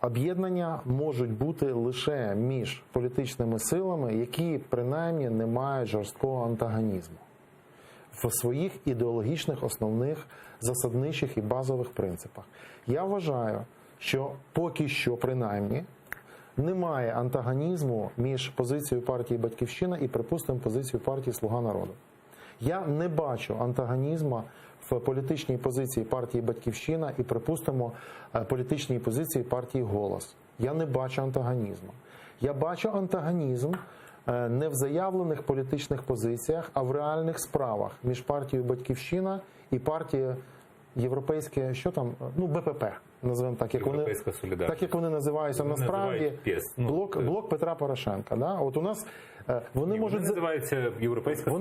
об'єднання можуть бути лише між політичними силами, які принаймні не мають жорсткого антагонізму в своїх ідеологічних, основних, засадничих і базових принципах. Я вважаю, що поки що, принаймні, немає антагонізму між позицією партії «Батьківщина» і, припустимо, позицією партії «Слуга народу». Я не бачу антагонізму в політичній позиції партії «Батьківщина» і, припустимо, політичній позиції партії «Голос». Я не бачу антагонізму. Я бачу антагонізм не в заявлених політичних позиціях, а в реальних справах між партією «Батьківщина» і партією європейське, що там, ну, БПП, називаємо так, як вони називаються насправді, блок Петра Порошенка. Да? От у нас вони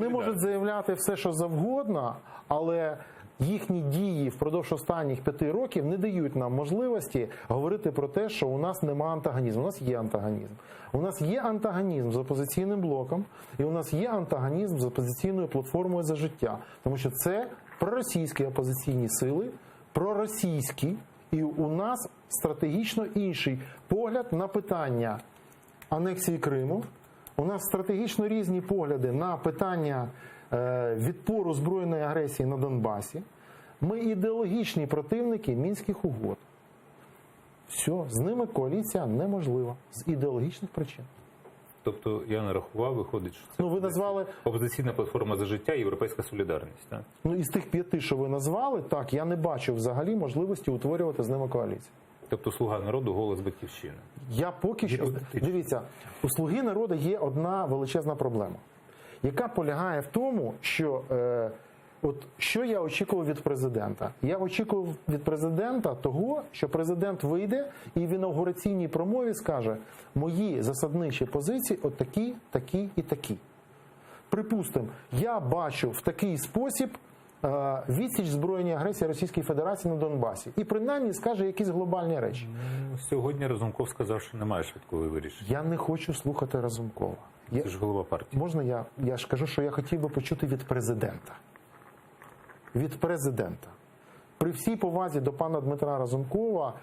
можуть заявляти все, що завгодно, але їхні дії впродовж останніх 5 років не дають нам можливості говорити про те, що у нас немає антагонізму. У нас є антагонізм. У нас є антагонізм з «Опозиційним блоком», і у нас є антагонізм з «Опозиційною платформою за життя». Тому що це проросійські опозиційні сили, проросійські, і у нас стратегічно інший погляд на питання анексії Криму. У нас стратегічно різні погляди на питання відпору збройної агресії на Донбасі. Ми ідеологічні противники Мінських угод. Все, з ними коаліція неможлива з ідеологічних причин. Тобто, я нарахував, виходить, що це ви назвали «Опозиційна платформа за життя» і «Європейська солідарність». Так? Ну, із тих 5, що ви назвали, так, я не бачу взагалі можливості утворювати з ними коаліцію. Тобто «Слуга народу», «Голос», «Батьківщина». Я поки що... Дивіться, у «Слуги народу» є одна величезна проблема, яка полягає в тому, що... що я очікував від президента? Я очікував від президента того, що президент вийде і в інавгураційній промові скаже: мої засадничі позиції от такі, такі і такі. Припустимо, я бачу в такий спосіб відсіч збройної агресії Російської Федерації на Донбасі. І принаймні скаже якісь глобальні речі. Сьогодні Разумков сказав, що немає швидкого вирішення. Я не хочу слухати Разумкова. Це ж голова партії. Можна я ж кажу, що я хотів би почути від президента. Від президента. При всій повазі до пана Дмитра Разумкова,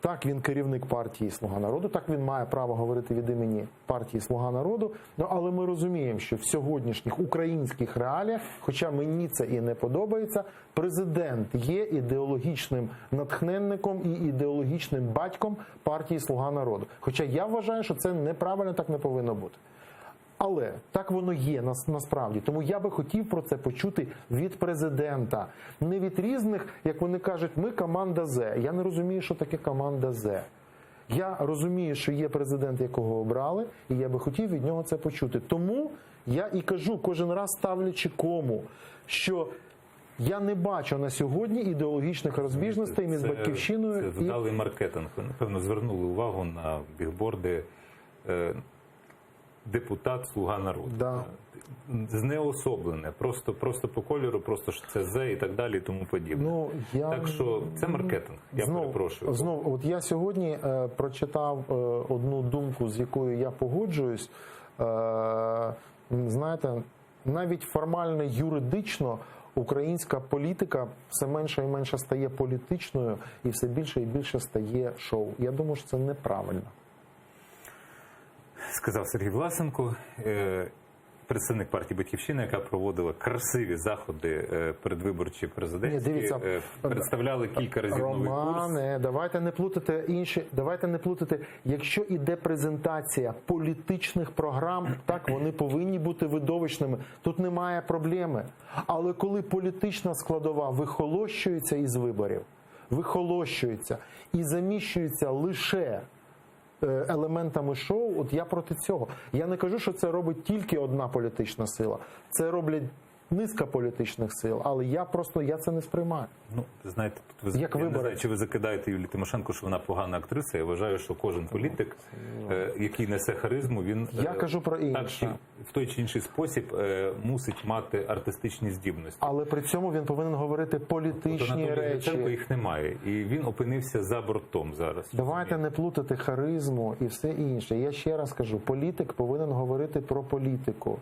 так, він керівник партії «Слуга народу», так, він має право говорити від імені партії «Слуга народу», але ми розуміємо, що в сьогоднішніх українських реаліях, хоча мені це і не подобається, президент є ідеологічним натхненником і ідеологічним батьком партії «Слуга народу». Хоча я вважаю, що це неправильно, так не повинно бути. Але так воно є насправді. Тому я би хотів про це почути від президента. Не від різних, як вони кажуть, ми команда З. Я не розумію, що таке команда З. Я розумію, що є президент, якого обрали, і я би хотів від нього це почути. Тому я і кажу, кожен раз ставлячи кому, що я не бачу на сьогодні ідеологічних розбіжностей між «Батьківщиною» Це вдалий маркетинг. Ви, напевно, звернули увагу на бігборди «Депутат, Слуга народу». Да. Знеособлене, просто по кольору, просто що це «З» і так далі і тому подібне. Так що це маркетинг, я перепрошую. От я сьогодні прочитав одну думку, з якою я погоджуюсь. Знаєте, навіть формально юридично українська політика все менше і менше стає політичною і все більше і більше стає шоу. Я думаю, що це неправильно. Сказав Сергій Власенко, представник партії «Батьківщина», яка проводила красиві заходи передвиборчі президентські, представляли кілька разів новий курс. Романе, давайте не плутати. Якщо іде презентація політичних програм, так, вони повинні бути видовищними. Тут немає проблеми. Але коли політична складова вихолощується із виборів, вихолощується і заміщується лише елементами шоу, от я проти цього. Я не кажу, що це робить тільки одна політична сила. Це роблять низка політичних сил, але я це не сприймаю. Ну, знаєте, тут я не знаю, чи ви закидаєте Юлію Тимошенко, що вона погана актриса. Я вважаю, що кожен політик, який несе харизму, він я кажу про інше. В той чи інший спосіб мусить мати артистичні здібності. Але при цьому він повинен говорити політичні речі. Їх немає. І він опинився за бортом зараз. Давайте не плутати харизму і все інше. Я ще раз кажу, політик повинен говорити про політику.